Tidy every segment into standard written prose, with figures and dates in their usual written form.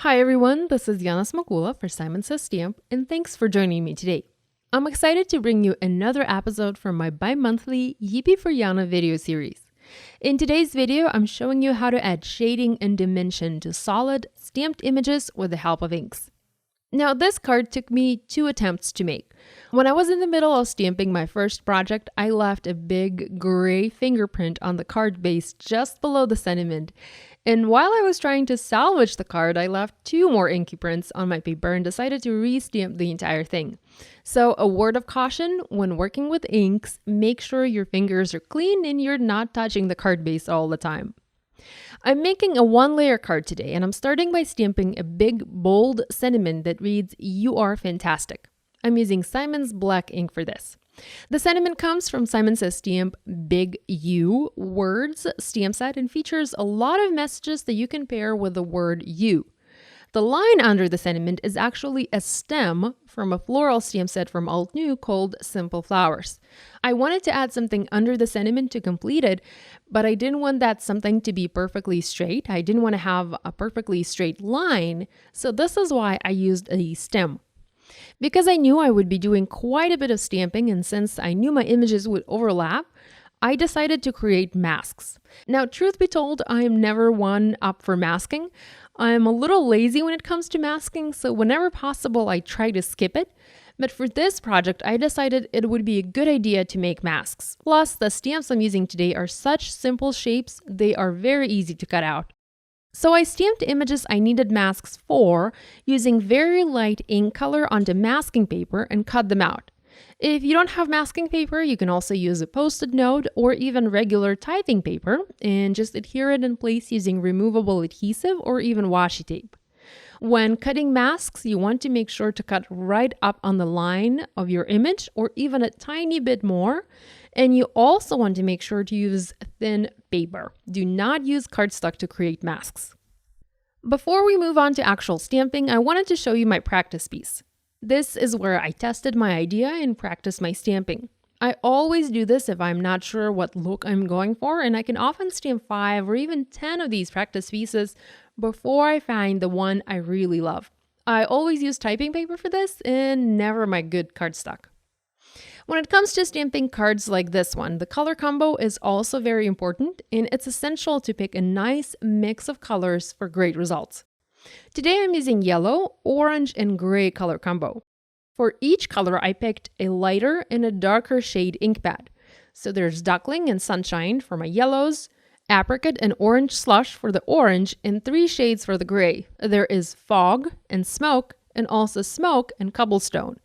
Hi everyone, this is Yana Smakula for Simon Says Stamp, and thanks for joining me today. I'm excited to bring you another episode from my bi-monthly Yippee for Yana video series. In today's video, I'm showing you how to add shading and dimension to solid, stamped images with the help of inks. Now, this card took me 2 attempts to make. When I was in the middle of stamping my first project, I left a big gray fingerprint on the card base just below the sentiment. And while I was trying to salvage the card, I left 2 more inky prints on my paper and decided to re-stamp the entire thing. So a word of caution, when working with inks, make sure your fingers are clean and you're not touching the card base all the time. I'm making a 1-layer card today, and I'm starting by stamping a big, bold sentiment that reads, "You are fantastic." I'm using Simon's black ink for this. The sentiment comes from Simon Says Stamp Big U Words stamp set and features a lot of messages that you can pair with the word you. The line under the sentiment is actually a stem from a floral stamp set from Alt New called Simple Flowers. I wanted to add something under the sentiment to complete it, but I didn't want that something to be perfectly straight. I didn't want to have a perfectly straight line, so this is why I used a stem. Because I knew I would be doing quite a bit of stamping, and since I knew my images would overlap, I decided to create masks. Now, truth be told, I am never one up for masking. I'm a little lazy when it comes to masking, so whenever possible, I try to skip it. But for this project, I decided it would be a good idea to make masks. Plus, the stamps I'm using today are such simple shapes, they are very easy to cut out. So I stamped images I needed masks for using very light ink color onto masking paper and cut them out. If you don't have masking paper, you can also use a Post-it note or even regular typing paper and just adhere it in place using removable adhesive or even washi tape. When cutting masks, you want to make sure to cut right up on the line of your image or even a tiny bit more. And you also want to make sure to use thin paper. Do not use cardstock to create masks. Before we move on to actual stamping, I wanted to show you my practice piece. This is where I tested my idea and practiced my stamping. I always do this if I'm not sure what look I'm going for, and I can often stamp 5 or even 10 of these practice pieces before I find the one I really love. I always use typing paper for this and never my good cardstock. When it comes to stamping cards like this one, the color combo is also very important, and it's essential to pick a nice mix of colors for great results. Today I'm using yellow, orange, and gray color combo. For each color, I picked a lighter and a darker shade ink pad. So there's Duckling and Sunshine for my yellows, Apricot and Orange Slush for the orange, and 3 shades for the gray. There is Fog and Smoke, and also Smoke and Cobblestone.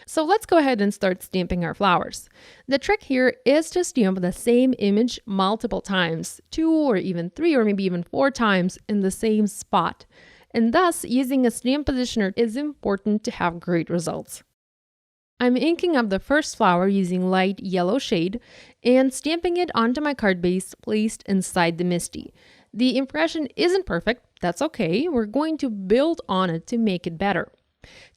So let's go ahead and start stamping our flowers. The trick here is to stamp the same image multiple times, 2 or even 3 or maybe even 4 times in the same spot. And thus, using a stamp positioner is important to have great results. I'm inking up the first flower using light yellow shade and stamping it onto my card base placed inside the MISTI. The impression isn't perfect, that's okay, we're going to build on it to make it better.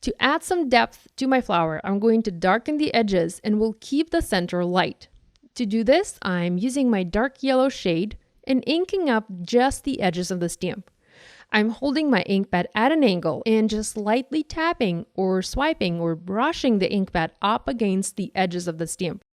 To add some depth to my flower, I'm going to darken the edges and will keep the center light. To do this, I'm using my dark yellow shade and inking up just the edges of the stamp. I'm holding my ink pad at an angle and just lightly tapping or swiping or brushing the ink pad up against the edges of the stamp.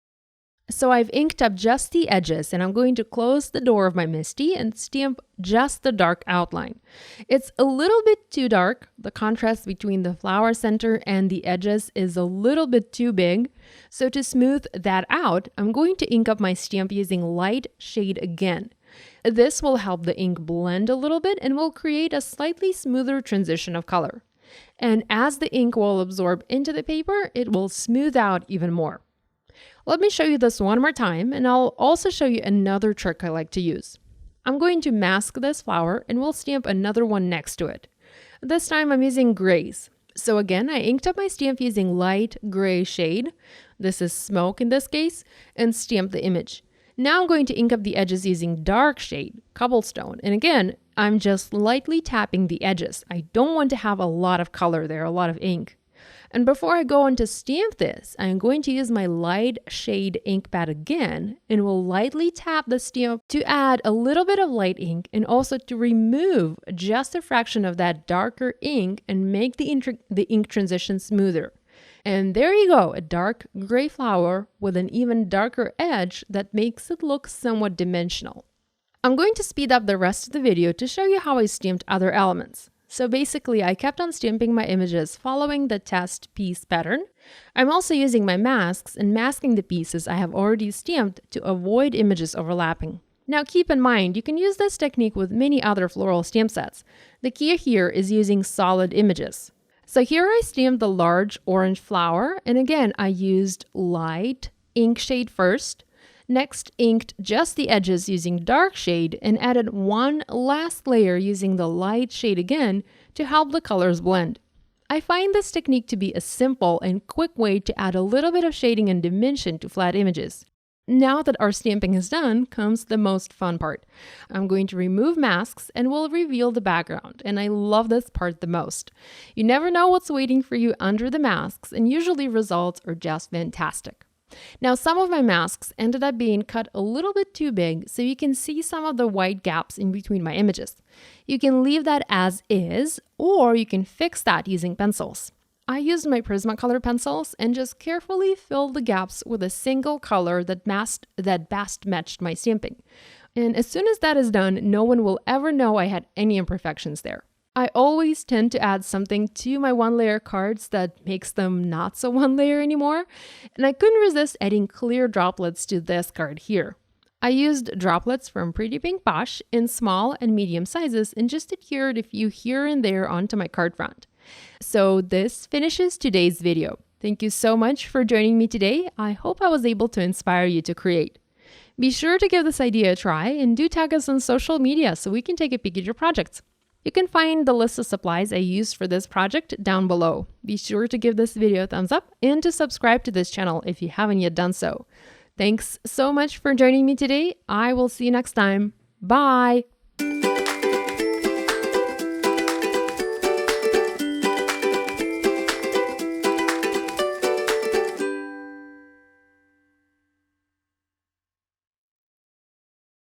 So I've inked up just the edges, and I'm going to close the door of my MISTI and stamp just the dark outline. It's a little bit too dark. The contrast between the flower center and the edges is a little bit too big. So to smooth that out, I'm going to ink up my stamp using light shade again. This will help the ink blend a little bit and will create a slightly smoother transition of color. And as the ink will absorb into the paper, it will smooth out even more. Let me show you this one more time, and I'll also show you another trick I like to use. I'm going to mask this flower and we'll stamp another one next to it. This time I'm using grays. So again, I inked up my stamp using light gray shade. This is Smoke in this case, and stamp the image. Now I'm going to ink up the edges using dark shade, Cobblestone. And again, I'm just lightly tapping the edges. I don't want to have a lot of color there, a lot of ink. And before I go on to stamp this, I'm going to use my light shade ink pad again and will lightly tap the stamp to add a little bit of light ink and also to remove just a fraction of that darker ink and make the ink transition smoother. And there you go, a dark gray flower with an even darker edge that makes it look somewhat dimensional. I'm going to speed up the rest of the video to show you how I stamped other elements. So basically, I kept on stamping my images following the test piece pattern. I'm also using my masks and masking the pieces I have already stamped to avoid images overlapping. Now keep in mind, you can use this technique with many other floral stamp sets. The key here is using solid images. So here I stamped the large orange flower, and again, I used light ink shade first. Next, inked just the edges using dark shade and added one last layer using the light shade again to help the colors blend. I find this technique to be a simple and quick way to add a little bit of shading and dimension to flat images. Now that our stamping is done, comes the most fun part. I'm going to remove masks and will reveal the background, and I love this part the most. You never know what's waiting for you under the masks, and usually results are just fantastic. Now, some of my masks ended up being cut a little bit too big, so you can see some of the white gaps in between my images. You can leave that as is, or you can fix that using pencils. I used my Prismacolor pencils and just carefully filled the gaps with a single color that best matched my stamping. And as soon as that is done, no one will ever know I had any imperfections there. I always tend to add something to my one-layer cards that makes them not so one-layer anymore, and I couldn't resist adding clear droplets to this card here. I used droplets from Pretty Pink Posh in small and medium sizes and just adhered a few here and there onto my card front. So this finishes today's video. Thank you so much for joining me today. I hope I was able to inspire you to create. Be sure to give this idea a try and do tag us on social media so we can take a peek at your projects. You can find the list of supplies I used for this project down below. Be sure to give this video a thumbs up and to subscribe to this channel if you haven't yet done so. Thanks so much for joining me today. I will see you next time. Bye!